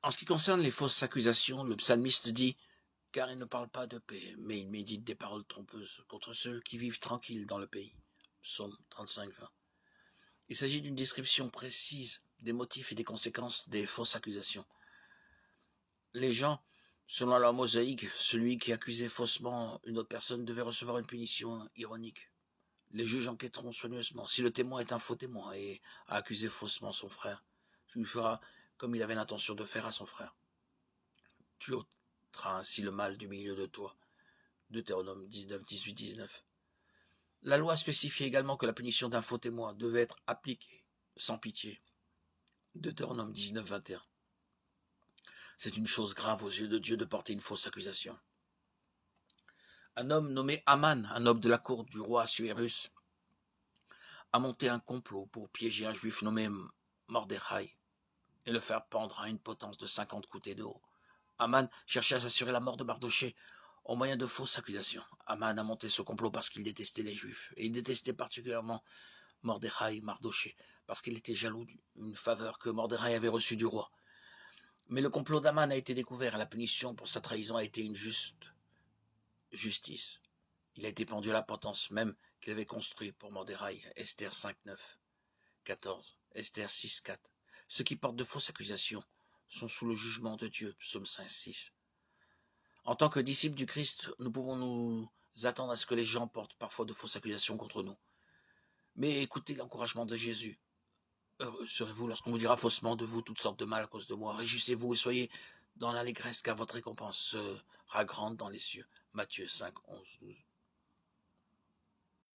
En ce qui concerne les fausses accusations, le psalmiste dit « Car il ne parle pas de paix, mais il médite des paroles trompeuses contre ceux qui vivent tranquilles dans le pays. » Psaume 35, 20. Il s'agit d'une description précise des motifs et des conséquences des fausses accusations. Les gens, selon la mosaïque, celui qui accusait faussement une autre personne devait recevoir une punition ironique. Les juges enquêteront soigneusement. Si le témoin est un faux témoin et a accusé faussement son frère, tu lui feras comme il avait l'intention de faire à son frère. Tu ôteras ainsi le mal du milieu de toi. Deutéronome 19, 18, 19. La loi spécifiait également que la punition d'un faux témoin devait être appliquée sans pitié. Deutéronome 19, 21. C'est une chose grave aux yeux de Dieu de porter une fausse accusation. Un homme nommé Aman, un homme de la cour du roi Assuérus, a monté un complot pour piéger un juif nommé Mordechai et le faire pendre à une potence de 50 coudées de haut. Aman cherchait à s'assurer la mort de Mardoché au moyen de fausses accusations. Aman a monté ce complot parce qu'il détestait les Juifs, et il détestait particulièrement Mordechai, Mardoché, parce qu'il était jaloux d'une faveur que Mordechai avait reçue du roi. Mais le complot d'Aman a été découvert et la punition pour sa trahison a été une juste justice. Il a été pendu à la potence même qu'il avait construite pour Mordechai, Esther 5, 9, 14, Esther 6, 4. Ceux qui portent de fausses accusations sont sous le jugement de Dieu, psaume 5, 6. En tant que disciples du Christ, nous pouvons nous attendre à ce que les gens portent parfois de fausses accusations contre nous. Mais écoutez l'encouragement de Jésus. Heureux serez-vous lorsqu'on vous dira faussement de vous toutes sortes de mal à cause de moi. Réjouissez-vous et soyez dans l'allégresse, car votre récompense sera grande dans les cieux. Matthieu 5, 11, 12.